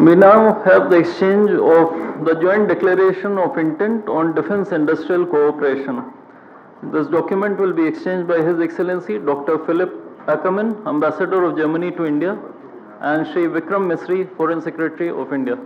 We now have the exchange of the joint declaration of intent on defense industrial cooperation. This document will be exchanged by His Excellency Dr. Philip Ackermann, Ambassador of Germany to India, and Shri Vikram Misri, Foreign Secretary of India.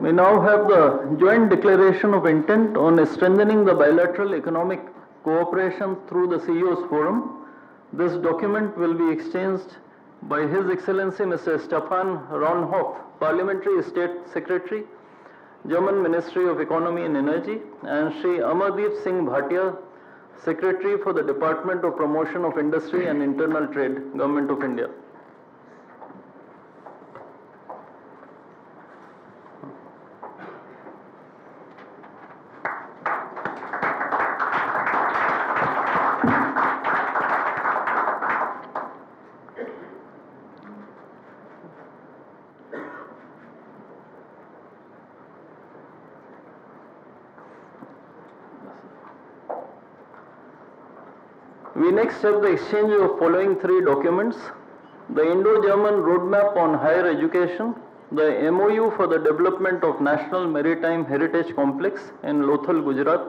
We now have the joint declaration of intent on strengthening the bilateral economic cooperation through the CEOs Forum. This document will be exchanged by His Excellency Mr. Stefan Raunhoff, Parliamentary State Secretary, German Ministry of Economy and Energy, and Shri Amardeep Singh Bhatia, Secretary for the Department of Promotion of Industry and Internal Trade, Government of India. We next have the exchange of following three documents: the Indo-German Roadmap on Higher Education, the MOU for the development of National Maritime Heritage Complex in Lothal, Gujarat,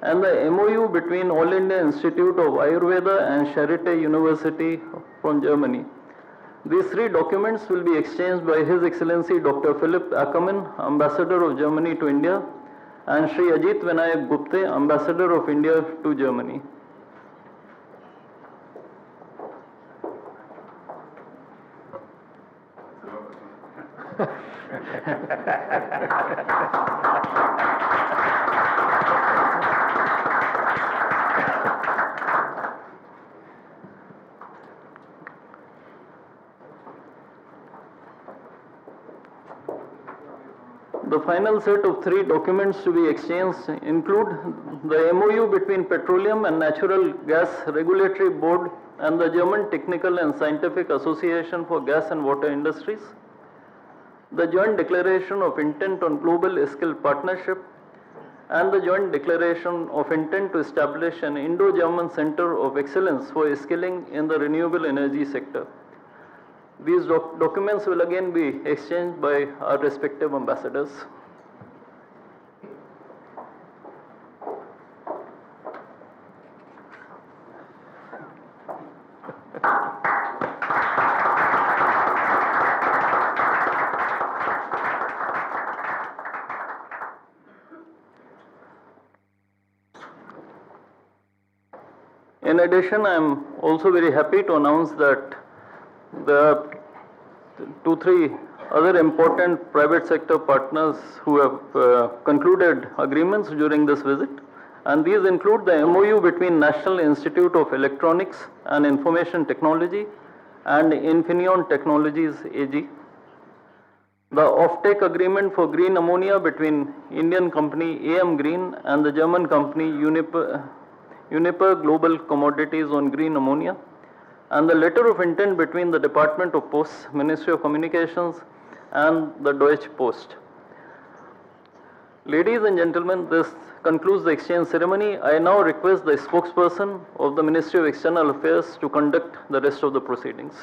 and the MOU between All India Institute of Ayurveda and Charité University from Germany. These three documents will be exchanged by His Excellency Dr. Philip Ackermann, Ambassador of Germany to India, and Shri Ajit Vinayak Gupte, Ambassador of India to Germany. The final set of three documents to be exchanged include the MOU between Petroleum and Natural Gas Regulatory Board and the German Technical and Scientific Association for Gas and Water Industries, the Joint Declaration of Intent on Global Skill Partnership, and the Joint Declaration of Intent to establish an Indo-German Center of Excellence for Skilling in the Renewable Energy Sector. These documents will again be exchanged by our respective ambassadors. In addition, I am also very happy to announce that there are 2-3 other important private sector partners who have concluded agreements during this visit, and these include the MOU between National Institute of Electronics and Information Technology and Infineon Technologies AG, the offtake agreement for green ammonia between Indian company AM Green and the German company Uniper Global Commodities on green ammonia, and the letter of intent between the Department of Posts, Ministry of Communications, and the Deutsche Post. Ladies and gentlemen, this concludes the exchange ceremony. I now request the spokesperson of the Ministry of External Affairs to conduct the rest of the proceedings.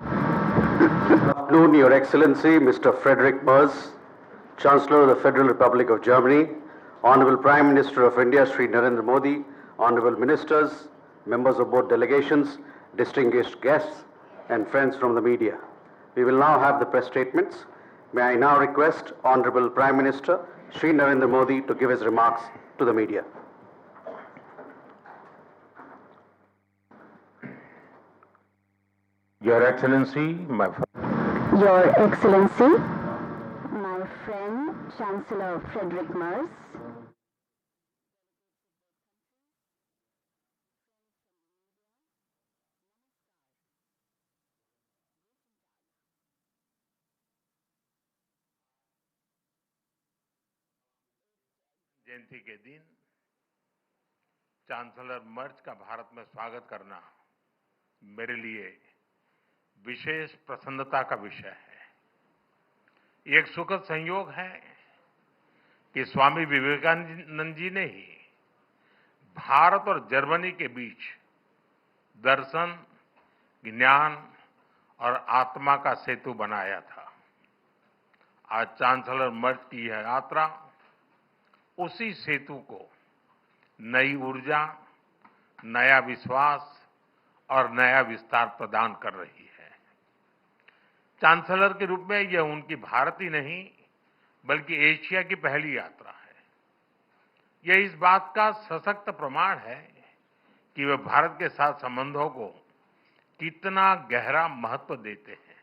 Good afternoon, Your Excellency, Mr. Frederick Merz, Chancellor of the Federal Republic of Germany, Honorable Prime Minister of India, Sri Narendra Modi, Honorable Ministers, members of both delegations, distinguished guests, and friends from the media. We will now have the press statements. May I now request Honorable Prime Minister, Sri Narendra Modi, to give his remarks to the media. Your Excellency, Your Excellency, my friend Chancellor Frederick Merz, जयंती के दिन chancellor मर्ज का भारत में स्वागत करना मेरे लिए विशेष प्रसन्नता का विषय है। ये एक सुखद संयोग है कि स्वामी विवेकानंद जी ने ही भारत और जर्मनी के बीच दर्शन, ज्ञान और आत्मा का सेतु बनाया था। आज चांसलर मर्ज की यह यात्रा उसी सेतु को नई ऊर्जा, नया विश्वास और नया विस्तार प्रदान कर रही है। चांसलर के रूप में यह उनकी भारत ही नहीं बल्कि एशिया की पहली यात्रा है। यह इस बात का सशक्त प्रमाण है कि वे भारत के साथ संबंधों को कितना गहरा महत्व देते हैं।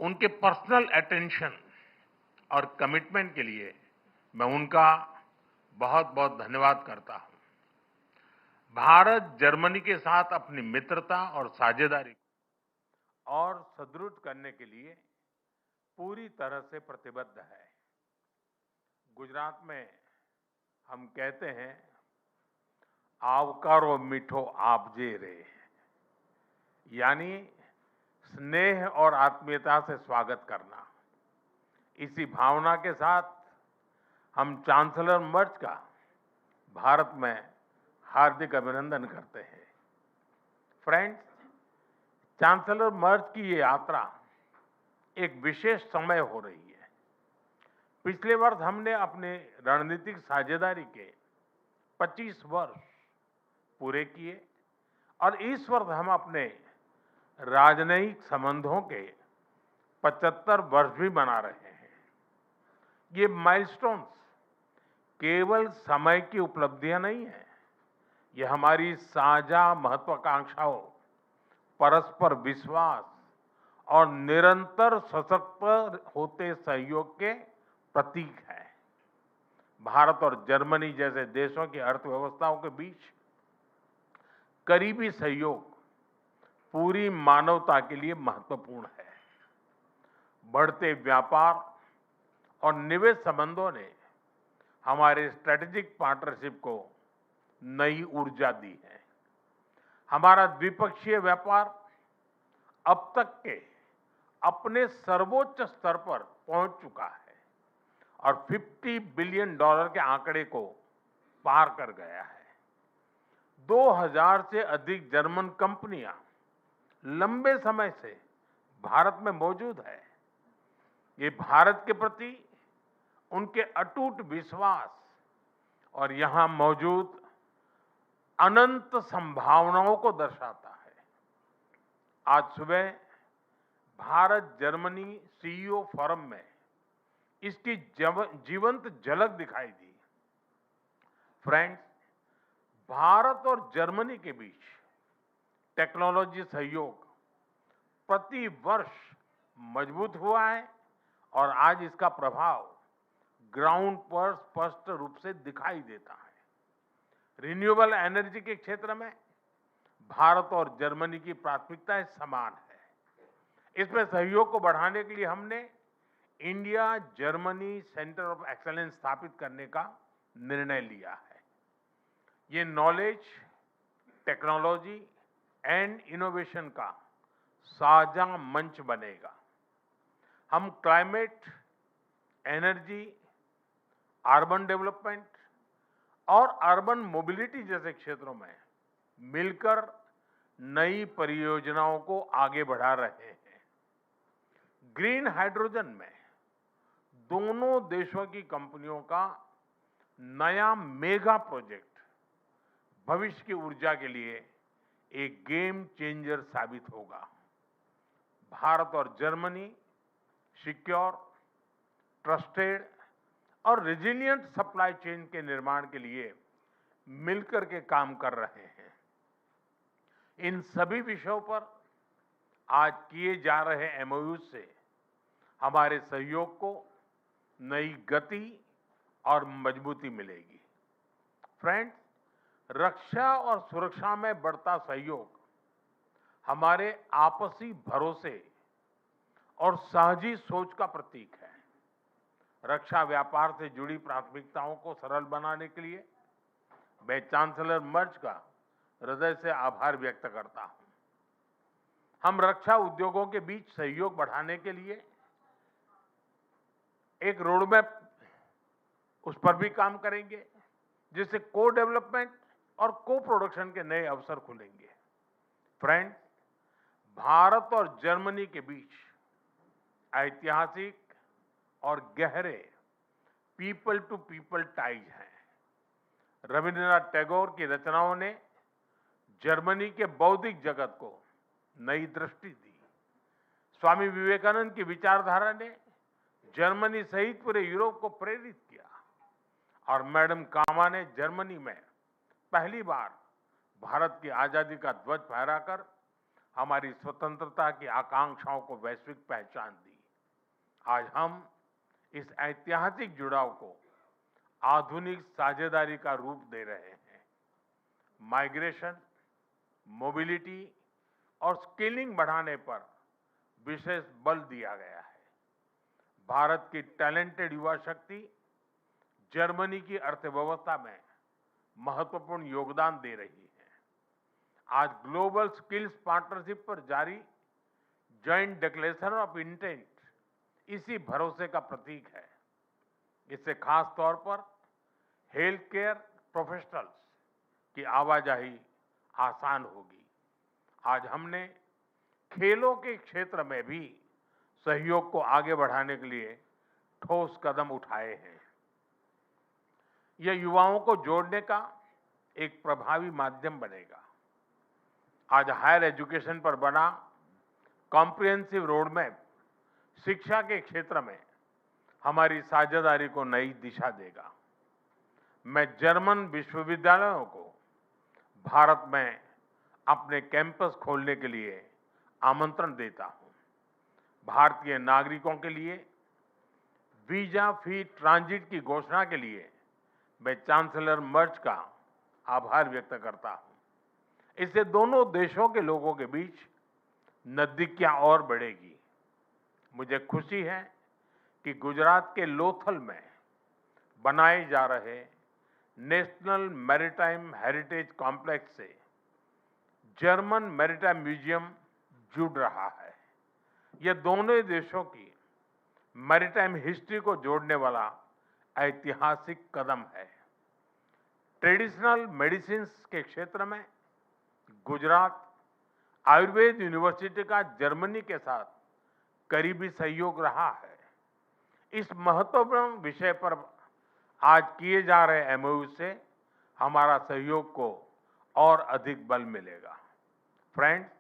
उनके पर्सनल अटेंशन और कमिटमेंट के लिए मैं उनका बहुत बहुत धन्यवाद करता हूं। भारत जर्मनी के साथ अपनी मित्रता और साझेदारी और सुदृढ़ करने के लिए पूरी तरह से प्रतिबद्ध है। गुजरात में हम कहते हैं, आवकारो मीठो आपजे रे, यानी स्नेह और आत्मीयता से स्वागत करना। इसी भावना के साथ हम चांसलर मर्ज का भारत में हार्दिक अभिनंदन करते हैं। फ्रेंड्स, चांसलर मर्ज की ये यात्रा एक विशेष समय हो रही है। पिछले वर्ष हमने अपने रणनीतिक साझेदारी के 25 वर्ष पूरे किए और इस वर्ष हम अपने राजनयिक संबंधों के 75 वर्ष भी मना रहे हैं। ये माइलस्टोन्स केवल समय की उपलब्धियां नहीं है, ये हमारी साझा महत्वाकांक्षाओं, परस्पर विश्वास और निरंतर सशक्त होते सहयोग के प्रतीक है। भारत और जर्मनी जैसे देशों की अर्थव्यवस्थाओं के बीच करीबी सहयोग पूरी मानवता के लिए महत्वपूर्ण है। बढ़ते व्यापार और निवेश संबंधों ने हमारे स्ट्रेटेजिक पार्टनरशिप को नई ऊर्जा दी है। हमारा द्विपक्षीय व्यापार अब तक के अपने सर्वोच्च स्तर पर पहुंच चुका है और $50 बिलियन के आंकड़े को पार कर गया है। 2000 से अधिक जर्मन कंपनियां लंबे समय से भारत में मौजूद है। ये भारत के प्रति उनके अटूट विश्वास और यहां मौजूद अनंत संभावनाओं को दर्शाता है। आज सुबह भारत जर्मनी सीईओ फोरम में इसकी जीवंत झलक दिखाई दी। फ्रेंड्स, भारत और जर्मनी के बीच टेक्नोलॉजी सहयोग प्रति वर्ष मजबूत हुआ है और आज इसका प्रभाव ग्राउंड पर स्पष्ट रूप से दिखाई देता है। रिन्यूएबल एनर्जी के क्षेत्र में भारत और जर्मनी की प्राथमिकताएं समान है। इसमें सहयोग को बढ़ाने के लिए हमने India Germany centre of excellence स्थापित करने का निर्णय लिया है। ये नॉलेज, टेक्नोलॉजी एंड इनोवेशन का साझा मंच बनेगा। हम क्लाइमेट, एनर्जी, अर्बन डेवलपमेंट और अर्बन मोबिलिटी जैसे क्षेत्रों में मिलकर नई परियोजनाओं को आगे बढ़ा रहे हैं। ग्रीन हाइड्रोजन में दोनों देशों की कंपनियों का नया मेगा प्रोजेक्ट भविष्य की ऊर्जा के लिए एक गेम चेंजर साबित होगा। भारत और जर्मनी सिक्योर, ट्रस्टेड और रेजिलिएंट सप्लाई चेन के निर्माण के लिए मिलकर के काम कर रहे हैं। इन सभी विषयों पर आज किए जा रहे एमओयू से हमारे सहयोग को नई गति और मजबूती मिलेगी। फ्रेंड्स, रक्षा और सुरक्षा में बढ़ता सहयोग हमारे आपसी भरोसे और साझी सोच का प्रतीक है। रक्षा व्यापार से जुड़ी प्राथमिकताओं को सरल बनाने के लिए मैं चांसलर मर्ज का हृदय से आभार व्यक्त करता हूं। हम रक्षा उद्योगों के बीच सहयोग बढ़ाने के लिए एक रोडमैप उस पर भी काम करेंगे, जिससे को डेवलपमेंट और को प्रोडक्शन के नए अवसर खुलेंगे। फ्रेंड्स, भारत और जर्मनी के बीच ऐतिहासिक और गहरे पीपल टू पीपल टाइज हैं। रविंद्रनाथ टैगोर की रचनाओं ने जर्मनी के बौद्धिक जगत को नई दृष्टि दी। स्वामी विवेकानंद की विचारधारा ने जर्मनी सहित पूरे यूरोप को प्रेरित किया और मैडम कामा ने जर्मनी में पहली बार भारत की आजादी का ध्वज फहराकर हमारी स्वतंत्रता की आकांक्षाओं को वैश्विक पहचान दी। आज हम इस ऐतिहासिक जुड़ाव को आधुनिक साझेदारी का रूप दे रहे हैं। माइग्रेशन, मोबिलिटी और स्किलिंग बढ़ाने पर विशेष बल दिया गया है। भारत की टैलेंटेड युवा शक्ति जर्मनी की अर्थव्यवस्था में महत्वपूर्ण योगदान दे रही है। आज ग्लोबल स्किल्स पार्टनरशिप पर जारी जॉइंट डिक्लेरेशन ऑफ इंटेंट इसी भरोसे का प्रतीक है। इससे खास तौर पर हेल्थ केयर प्रोफेशनल्स की आवाजाही आसान होगी। आज हमने खेलों के क्षेत्र में भी सहयोग को आगे बढ़ाने के लिए ठोस कदम उठाए हैं। यह युवाओं को जोड़ने का एक प्रभावी माध्यम बनेगा। आज हायर एजुकेशन पर बना कॉम्प्रिहेंसिव रोडमैप शिक्षा के क्षेत्र में हमारी साझेदारी को नई दिशा देगा। मैं जर्मन विश्वविद्यालयों को भारत में अपने कैंपस खोलने के लिए आमंत्रण देता हूं। भारतीय नागरिकों के लिए वीजा फ्री ट्रांजिट की घोषणा के लिए मैं चांसलर मर्ज का आभार व्यक्त करता हूं। इससे दोनों देशों के लोगों के बीच नजदीकियां और बढ़ेगी। मुझे खुशी है कि गुजरात के लोथल में बनाए जा रहे नेशनल मैरीटाइम हेरिटेज कॉम्प्लेक्स से जर्मन मैरीटाइम म्यूजियम जुड़ रहा है। यह दोनों देशों की मैरीटाइम हिस्ट्री को जोड़ने वाला ऐतिहासिक कदम है। ट्रेडिशनल मेडिसिन के क्षेत्र में गुजरात आयुर्वेद यूनिवर्सिटी का जर्मनी के साथ करीबी सहयोग रहा है। इस महत्वपूर्ण विषय पर आज किए जा रहे एमओयू से हमारा सहयोग को और अधिक बल मिलेगा। फ्रेंड्स,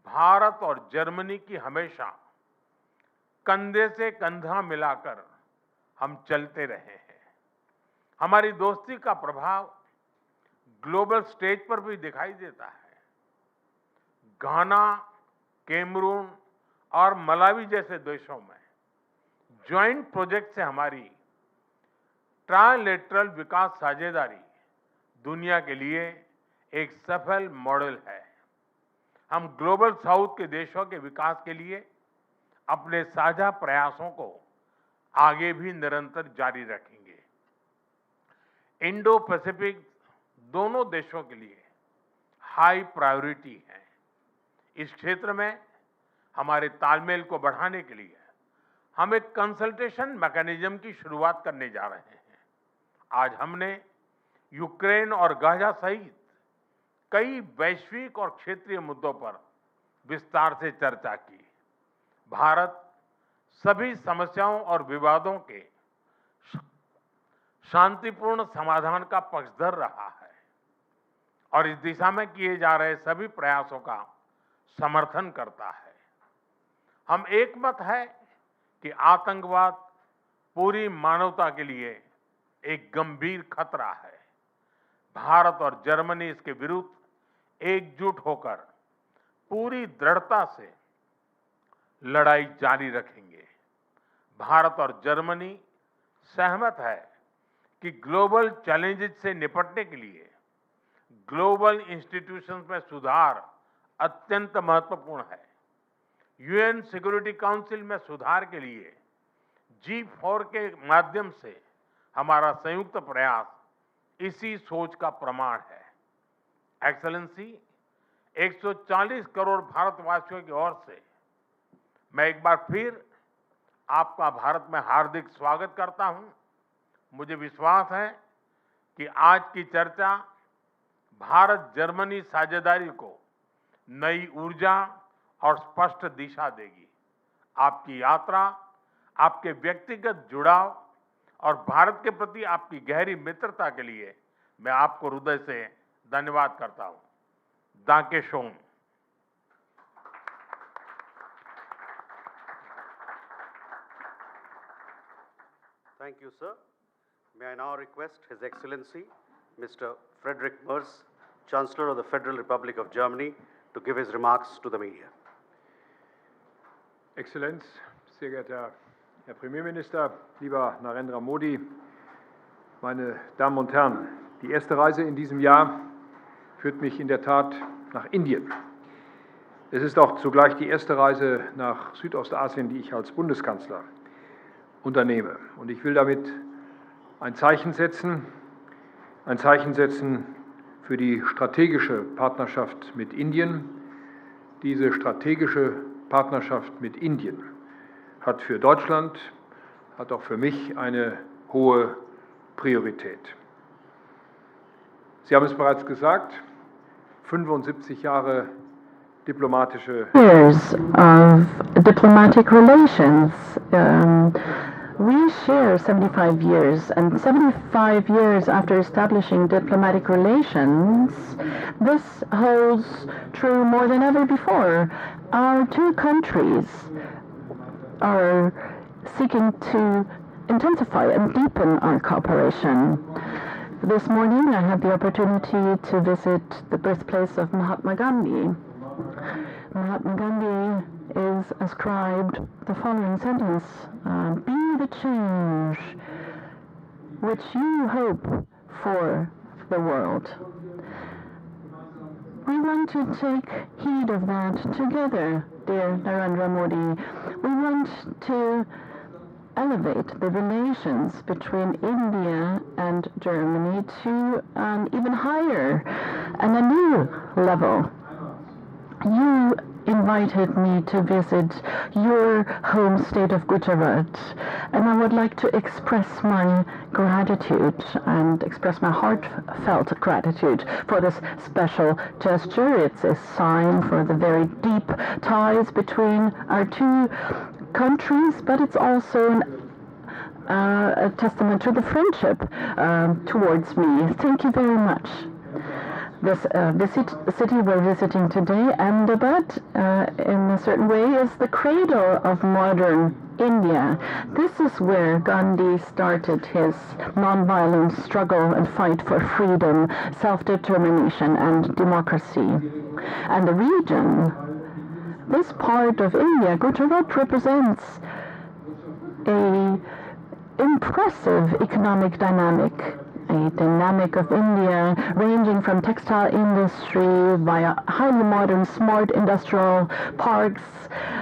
भारत और जर्मनी की हमेशा कंधे से कंधा मिलाकर हम चलते रहे हैं। हमारी दोस्ती का प्रभाव ग्लोबल स्टेज पर भी दिखाई देता है। घाना, कैमरून और मलावी जैसे देशों में ज्वाइंट प्रोजेक्ट से हमारी ट्राइलेटरल विकास साझेदारी दुनिया के लिए एक सफल मॉडल है। हम ग्लोबल साउथ के देशों के विकास के लिए अपने साझा प्रयासों को आगे भी निरंतर जारी रखेंगे। इंडो पैसिफिक दोनों देशों के लिए हाई प्रायोरिटी है। इस क्षेत्र में हमारे तालमेल को बढ़ाने के लिए हम एक कंसल्टेशन मैकेनिज्म की शुरुआत करने जा रहे हैं। आज हमने यूक्रेन और गाजा सहित कई वैश्विक और क्षेत्रीय मुद्दों पर विस्तार से चर्चा की। भारत सभी समस्याओं और विवादों के शांतिपूर्ण समाधान का पक्षधर रहा है और इस दिशा में किए जा रहे सभी प्रयासों का समर्थन करता है। हम एकमत है कि आतंकवाद पूरी मानवता के लिए एक गंभीर खतरा है। भारत और जर्मनी इसके विरुद्ध एकजुट होकर पूरी दृढ़ता से लड़ाई जारी रखेंगे। भारत और जर्मनी सहमत है कि ग्लोबल चैलेंजेस से निपटने के लिए ग्लोबल इंस्टीट्यूशंस में सुधार अत्यंत महत्वपूर्ण है। यूएन सिक्योरिटी काउंसिल में सुधार के लिए G4 के माध्यम से हमारा संयुक्त प्रयास इसी सोच का प्रमाण है। एक्सेलेंसी, 140 करोड़ भारतवासियों की ओर से मैं एक बार फिर आपका भारत में हार्दिक स्वागत करता हूं। मुझे विश्वास है कि आज की चर्चा भारत जर्मनी साझेदारी को नई ऊर्जा और स्पष्ट दिशा देगी। आपकी यात्रा, आपके व्यक्तिगत जुड़ाव और भारत के प्रति आपकी गहरी मित्रता के लिए मैं आपको हृदय से धन्यवाद करता हूं। दांके shown. Thank you, sir. May I now request His Excellency, Mr. Frederick Merz, Chancellor of the Federal Republic of Germany, to give his remarks to the media. Exzellenz, sehr geehrter Herr Premierminister, lieber Narendra Modi, meine Damen und Herren, die erste Reise in diesem Jahr führt mich in der Tat nach Indien. Es ist auch zugleich die erste Reise nach Südostasien, die ich als Bundeskanzler unternehme. Und ich will damit ein Zeichen setzen für die strategische Partnerschaft mit Indien. Diese strategische Partnerschaft mit Indien hat für Deutschland, hat auch für mich eine hohe Priorität. Sie haben es bereits gesagt, 75 Jahre diplomatische years of diplomatic relations. We share 75 years, and 75 years after establishing diplomatic relations, this holds true more than ever before. Our two countries are seeking to intensify and deepen our cooperation. This morning I had the opportunity to visit the birthplace of Mahatma Gandhi. Mahatma Gandhi is ascribed the following sentence: be the change which you hope for the world. We want to take heed of that together, dear Narendra Modi. We want to elevate the relations between India and Germany to an even higher and a new level. You invited me to visit your home state of Gujarat, and I would like to express my gratitude and express my heartfelt gratitude for this special gesture. It's a sign for the very deep ties between our two countries, but it's also a testament to the friendship towards me. Thank you very much. The city we're visiting today, Ahmedabad, in a certain way is the cradle of modern India. This is where Gandhi started his non-violent struggle and fight for freedom, self-determination and democracy. And the region, this part of India, Gujarat, represents an impressive economic dynamic. A dynamic of India ranging from textile industry via highly modern smart industrial parks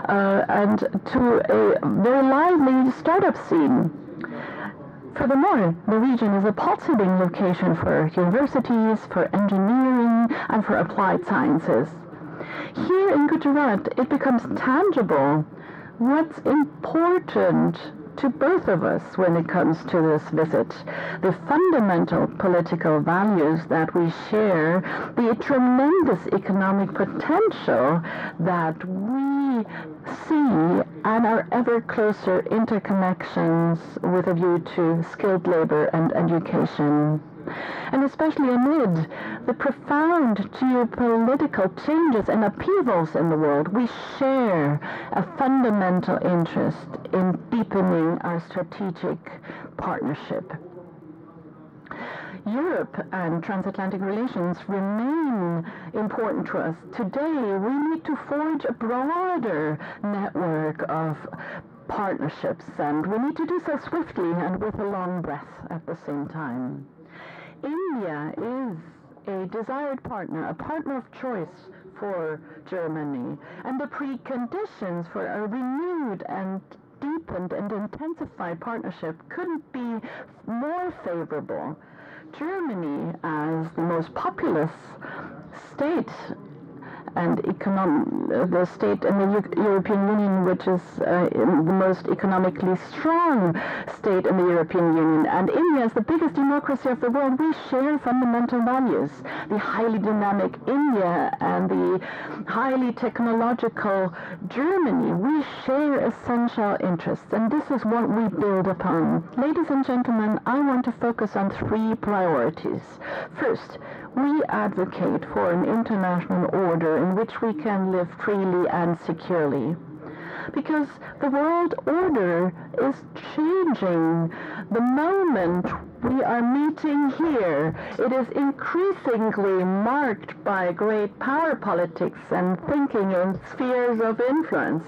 and to a very lively startup scene. Furthermore, the region is a pulsating location for universities, for engineering, and for applied sciences. Here in Gujarat, it becomes tangible what's important to both of us when it comes to this visit. The fundamental political values that we share, the tremendous economic potential that we see, and our ever closer interconnections with a view to skilled labor and education. And especially amid the profound geopolitical changes and upheavals in the world, we share a fundamental interest in deepening our strategic partnership. Europe and transatlantic relations remain important to us. Today, we need to forge a broader network of partnerships, and we need to do so swiftly and with a long breath at the same time. India is a desired partner, a partner of choice for Germany, and the preconditions for a renewed and deepened and intensified partnership couldn't be more favorable. Germany, as the most populous state and the state in the European Union, which is the most economically strong state in the European Union. And India is the biggest democracy of the world. We share fundamental values. The highly dynamic India and the highly technological Germany, we share essential interests, and this is what we build upon. Ladies and gentlemen, I want to focus on 3 priorities. First, we advocate for an international order in which we can live freely and securely. Because the world order is changing. The moment we are meeting here, it is increasingly marked by great power politics and thinking in spheres of influence.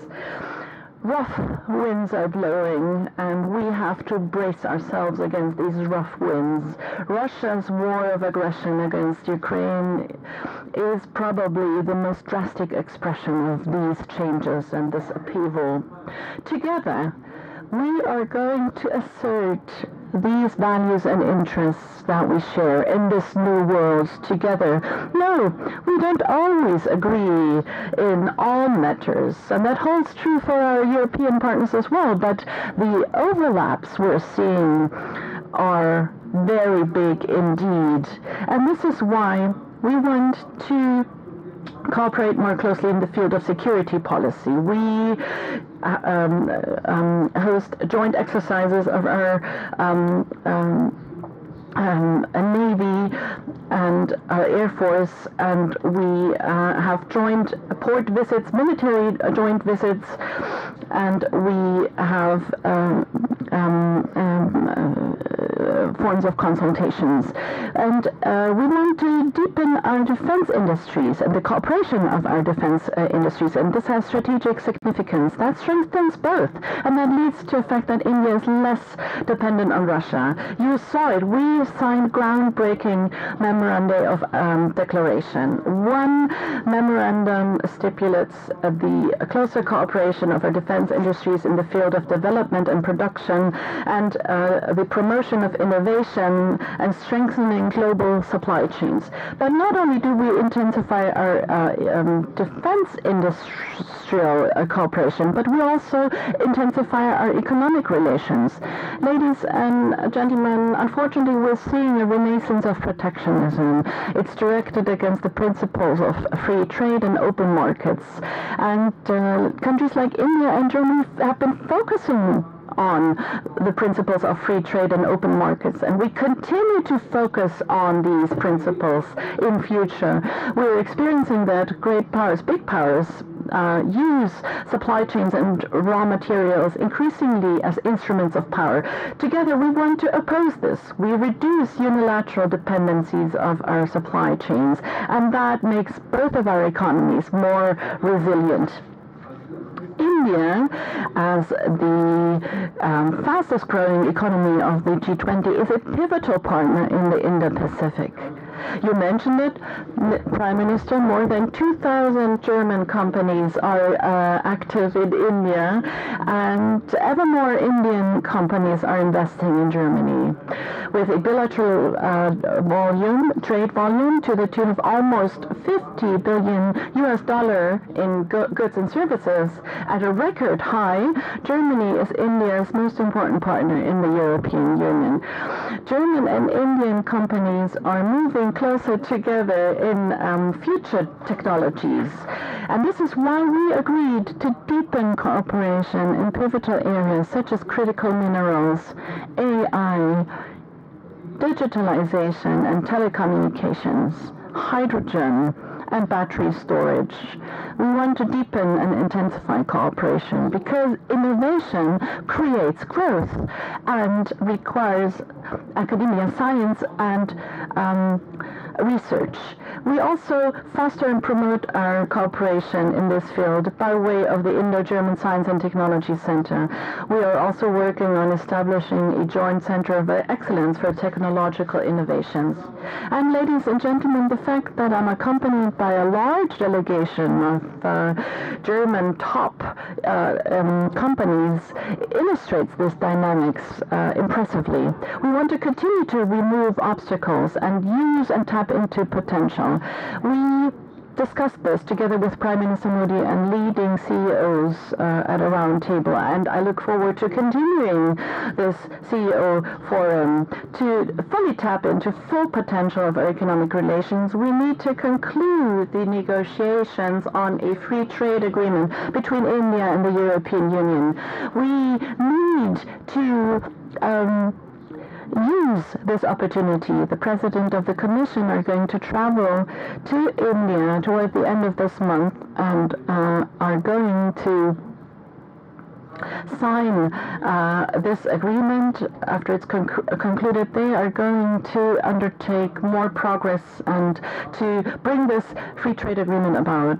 Rough winds are blowing, and we have to brace ourselves against these rough winds. Russia's war of aggression against Ukraine is probably the most drastic expression of these changes and this upheaval. Together, we are going to assert these values and interests that we share in this new world together. No, we don't always agree in all matters, and that holds true for our European partners as well, but the overlaps we're seeing are very big indeed. And this is why we want to cooperate more closely in the field of security policy. We host joint exercises of our Navy and our Air Force, and we have joint port visits, military joint visits, and we have forms of consultations. And we want to deepen our defense industries and the cooperation of our defense industries, and this has strategic significance. That strengthens both, and that leads to the fact that India is less dependent on Russia. You saw it. We signed groundbreaking memoranda of declaration. One memorandum stipulates the closer cooperation of our defense industries in the field of development and production, and the promotion of innovation and strengthening global supply chains. But not only do we intensify our defense industrial cooperation, but we also intensify our economic relations. Ladies and gentlemen, unfortunately, we're seeing a renaissance of protectionism. It's directed against the principles of free trade and open markets. And countries like India and Germany have been focusing on the principles of free trade and open markets, and we continue to focus on these principles in future. We're experiencing that great powers, big powers, use supply chains and raw materials increasingly as instruments of power. Together, we want to oppose this. We reduce unilateral dependencies of our supply chains, and that makes both of our economies more resilient. India, as the fastest growing economy of the G20, is a pivotal partner in the Indo-Pacific. You mentioned it, Prime Minister, more than 2,000 German companies are active in India, and ever more Indian companies are investing in Germany, with a bilateral trade volume to the tune of almost $50 billion in goods and services. At a record high, Germany is India's most important partner in the European Union. German and Indian companies are moving closer together in future technologies. And this is why we agreed to deepen cooperation in pivotal areas such as critical minerals, AI, digitalization and telecommunications, hydrogen, and battery storage. We want to deepen and intensify cooperation because innovation creates growth and requires academia, science, and research. We also foster and promote our cooperation in this field by way of the Indo-German Science and Technology Center. We are also working on establishing a joint center of excellence for technological innovations. And ladies and gentlemen, the fact that I'm accompanied by a large delegation of German top companies illustrates this dynamics impressively. We want to continue to remove obstacles and use and tap into potential. We discussed this together with Prime Minister Modi and leading CEOs at a round table, and I look forward to continuing this CEO forum to fully tap into full potential of our economic relations. We need to conclude the negotiations on a free trade agreement between India and the European Union. We need to use this opportunity. The President of the Commission are going to travel to India toward the end of this month and are going to sign this agreement. After it's concluded, they are going to undertake more progress and to bring this free trade agreement about.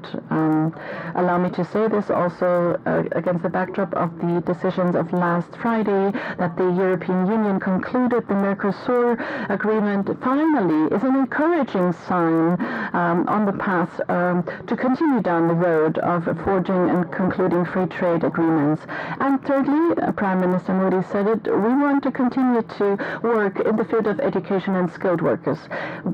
Allow me to say this also against the backdrop of the decisions of last Friday that the European Union concluded the Mercosur agreement finally is an encouraging sign on the path to continue down the road of forging and concluding free trade agreements. And thirdly, Prime Minister Modi said it, we want to continue to work in the field of education and skilled workers.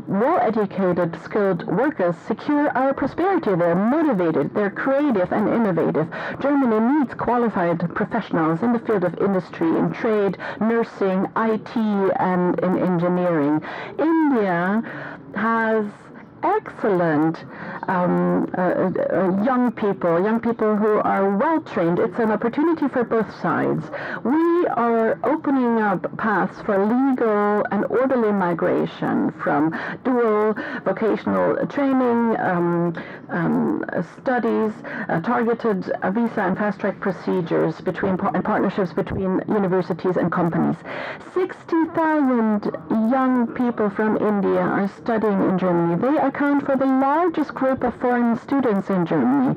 Well-educated, skilled workers secure our prosperity. They're motivated, they're creative and innovative. Germany needs qualified professionals in the field of industry, in trade, nursing, IT, and in engineering. India has excellent young people who are well trained. It's an opportunity for both sides. We are opening up paths for legal and orderly migration from dual vocational training, studies, targeted visa and fast-track procedures between and partnerships between universities and companies. 60,000 young people from India are studying in Germany. They account for the largest group of foreign students in Germany.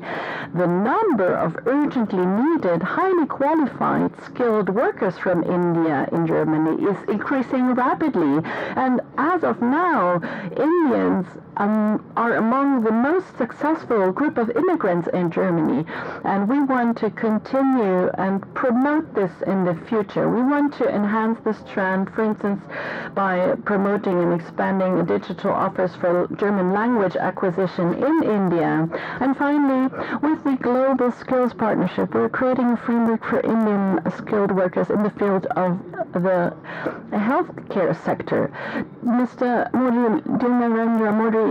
The number of urgently needed, highly qualified, skilled workers from India in Germany is increasing rapidly. And as of now, Indians are among the most successful group of immigrants in Germany. And we want to continue and promote this in the future. We want to enhance this trend, for instance, by promoting and expanding digital offers for German language acquisition in India. And finally, with the Global Skills Partnership, we're creating a framework for Indian skilled workers in the field of the healthcare sector. Mr. Modi, Narendra Modi,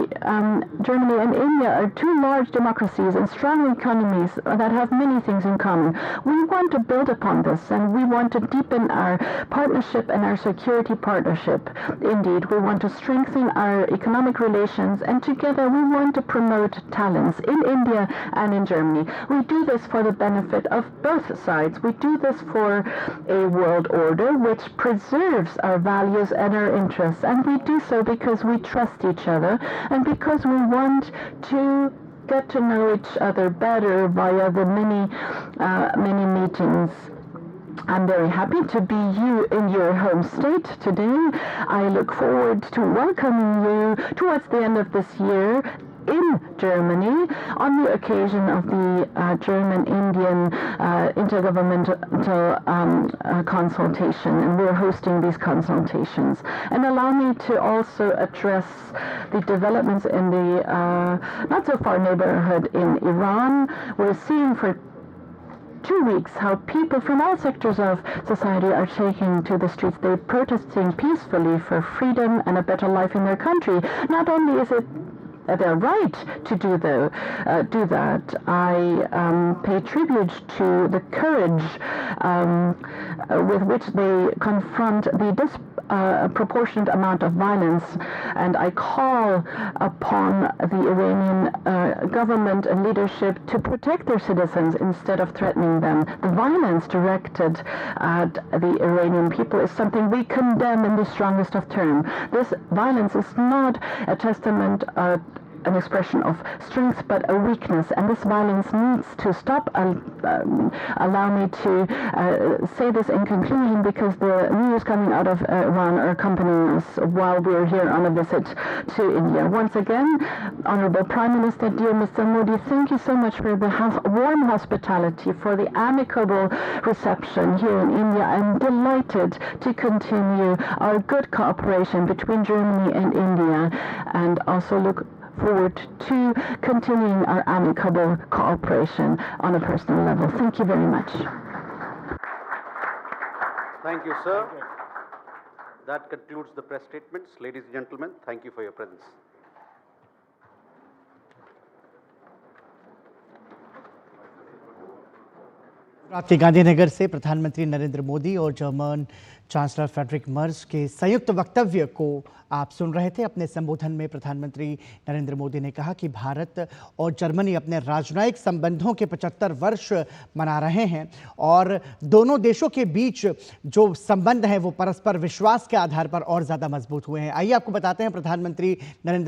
Germany and India are two large democracies and strong economies that have many things in common. We want to build upon this, and we want to deepen our partnership and our security partnership. Indeed, we want to strengthen our economic relations, and together we want to promote talents in India and in Germany. We do this for the benefit of both sides. We do this for a world order which preserves our values and our interests, and we do so because we trust each other and because we want to get to know each other better via the many meetings. I'm very happy to be you in your home state today. I look forward to welcoming you towards the end of this year in Germany on the occasion of the German-Indian intergovernmental consultation, and we're hosting these consultations. And allow me to also address the developments in the not-so-far neighborhood in Iran. We're seeing for 2 weeks how people from all sectors of society are taking to the streets. They're protesting peacefully for freedom and a better life in their country. Not only is it their right to do that, I pay tribute to the courage with which they confront the disproportionate amount of violence, and I call upon the Iranian government and leadership to protect their citizens instead of threatening them. The violence directed at the Iranian people is something we condemn in the strongest of terms. This violence is not a testament an expression of strength but a weakness, and this violence needs to stop. Allow me to say this in conclusion, because the news coming out of Iran are accompanying us while we're here on a visit to India. Once again, Honorable Prime Minister, dear Mr. Modi, thank you so much for the warm hospitality, for the amicable reception here in India. I'm delighted to continue our good cooperation between Germany and India, and also look forward to continuing our amicable cooperation on a personal level. Thank you very much. Thank you, sir. That concludes the press statements. Ladies and gentlemen, thank you for your presence. आपके गांधीनगर से प्रधानमंत्री नरेंद्र मोदी और German chancellor Friedrich Merz के संयुक्त वक्तव्य को आप सुन रहे थे। अपने संबोधन में प्रधानमंत्री नरेंद्र मोदी ने कहा कि भारत और जर्मनी अपने राजनयिक संबंधों के 75 वर्ष मना रहे हैं और दोनों देशों के बीच जो संबंध है वो परस्पर विश्वास के आधार पर और ज़्यादा मजबूत हुए हैं। आइए आपको बताते हैं प्रधानमंत्री नरेंद्र